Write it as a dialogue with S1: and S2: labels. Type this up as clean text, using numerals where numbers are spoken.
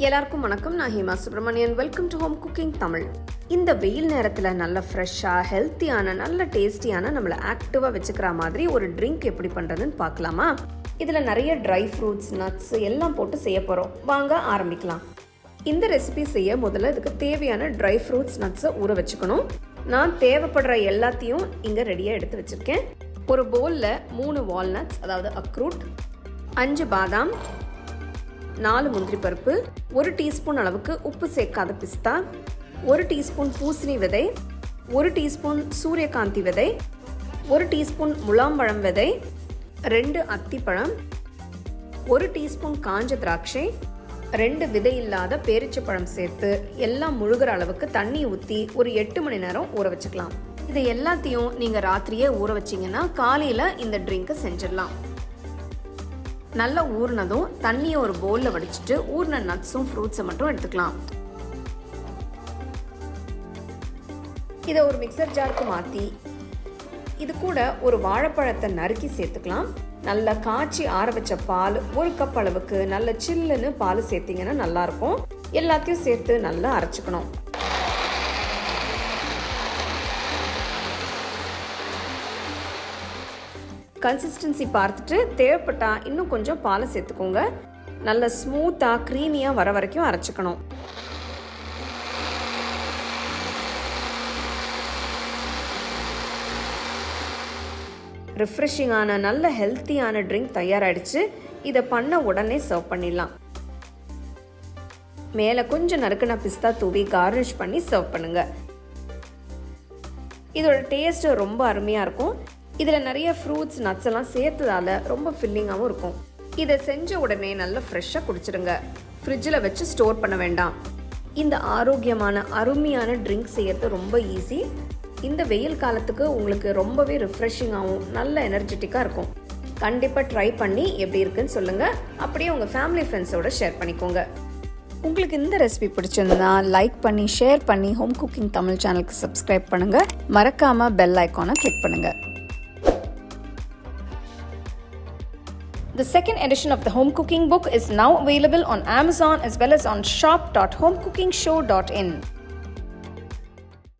S1: எல்லாருக்கும் வணக்கம். நான் Hema Subramanian. Welcome to home cooking Tamil. இந்த வெயில் நேரத்தில் நல்ல ஃப்ரெஷ்ஷாக ஹெல்த்தியான நல்ல டேஸ்டியான நம்மளை ஆக்டிவாக வச்சுக்கிற மாதிரி ஒரு ட்ரிங்க் எப்படி பண்ணுறதுன்னு பார்க்கலாமா? இதில் நிறைய ட்ரை ஃப்ரூட்ஸ், நட்ஸ் எல்லாம் போட்டு செய்ய போகிறோம். வாங்க ஆரம்பிக்கலாம். இந்த ரெசிபி செய்ய முதல்ல இதுக்கு தேவையான ட்ரை ஃப்ரூட்ஸ், நட்ஸை ஊற வச்சுக்கணும். நான் தேவைப்படுற எல்லாத்தையும் இங்கே ரெடியாக எடுத்து வச்சுருக்கேன். ஒரு பவுலில் 3 வால்நட்ஸ், அதாவது அக்ரூட், 5 பாதாம், 4 முந்திரி பருப்பு, 1 டீஸ்பூன் அளவுக்கு உப்பு சேர்க்காத பிஸ்தா, 1 டீஸ்பூன் பூசணி விதை, 1 டீஸ்பூன் சூரியகாந்தி விதை, 1 டீஸ்பூன் முலாம்பழம் விதை, 2 அத்திப்பழம், 1 டீஸ்பூன் காஞ்ச திராட்சை, 2 விதை இல்லாத பேரிச்சப்பழம் சேர்த்து எல்லாம் முழுகிற அளவுக்கு தண்ணி ஊற்றி ஒரு 8 மணி நேரம் ஊற வச்சுக்கலாம். இது எல்லாத்தையும் நீங்கள் ராத்திரியே ஊற வச்சிங்கன்னா காலையில் இந்த ட்ரிங்கை செஞ்சிடலாம். நல்லா ஊறினதும் தண்ணியை ஒரு பவுலில் வடிச்சிட்டு ஊறின நட்ஸும் ஃப்ரூட்ஸை மட்டும் எடுத்துக்கலாம். இதை ஒரு மிக்சர் ஜாருக்கு மாற்றி இது கூட ஒரு வாழைப்பழத்தை நறுக்கி சேர்த்துக்கலாம். நல்லா காய்ச்சி ஆற வச்ச பால், 1 கப் அளவுக்கு நல்ல சில்லுன்னு பால் சேர்த்திங்கன்னா நல்லாயிருக்கும். எல்லாத்தையும் சேர்த்து நல்லா அரைச்சிக்கணும். கன்சிஸ்டன்சி பார்த்துட்டு தேவைப்பட்டா இன்னும் கொஞ்சம் பாலை சேர்த்துக்கோங்க. நல்ல ஸ்மூத்தாக க்ரீமியாக வர வரைக்கும் அரைச்சிக்கணும். ரிஃப்ரெஷிங்கான நல்ல ஹெல்த்தியான ட்ரிங்க் தயாராகிடுச்சு. இதை பண்ண உடனே சர்வ் பண்ணிடலாம். மேலே கொஞ்சம் நறுக்கின பிஸ்தா தூவி கார்னிஷ் பண்ணி சர்வ் பண்ணுங்க. இதோட டேஸ்ட் ரொம்ப அருமையாக இருக்கும். இதில் நிறைய ஃப்ரூட்ஸ், நட்ஸ் எல்லாம் சேர்த்ததால ரொம்ப ஃபில்லிங்காகவும் இருக்கும். இதை செஞ்ச உடனே நல்லா ஃப்ரெஷ்ஷாக குடிச்சிடுங்க. ஃப்ரிட்ஜில் வச்சு ஸ்டோர் பண்ண வேண்டாம். இந்த ஆரோக்கியமான அருமையான ட்ரிங்க் செய்யறது ரொம்ப ஈஸி. இந்த வெயில் காலத்துக்கு உங்களுக்கு ரொம்பவே ரிஃப்ரெஷிங்காகவும் நல்ல எனர்ஜெட்டிக்காக இருக்கும். கண்டிப்பாக ட்ரை பண்ணி எப்படி இருக்குன்னு சொல்லுங்கள். அப்படியே உங்கள் ஃபேமிலி ஃப்ரெண்ட்ஸோட ஷேர் பண்ணிக்கோங்க. உங்களுக்கு இந்த ரெசிபி பிடிச்சிருந்தா லைக் பண்ணி, ஷேர் பண்ணி ஹோம் குக்கிங் தமிழ் சேனலுக்கு சப்ஸ்கிரைப் பண்ணுங்கள். மறக்காமல் பெல் ஐக்கானை கிளிக் பண்ணுங்கள். The second edition of the home cooking book is now available on Amazon as well as on shop.homecookingshow.in.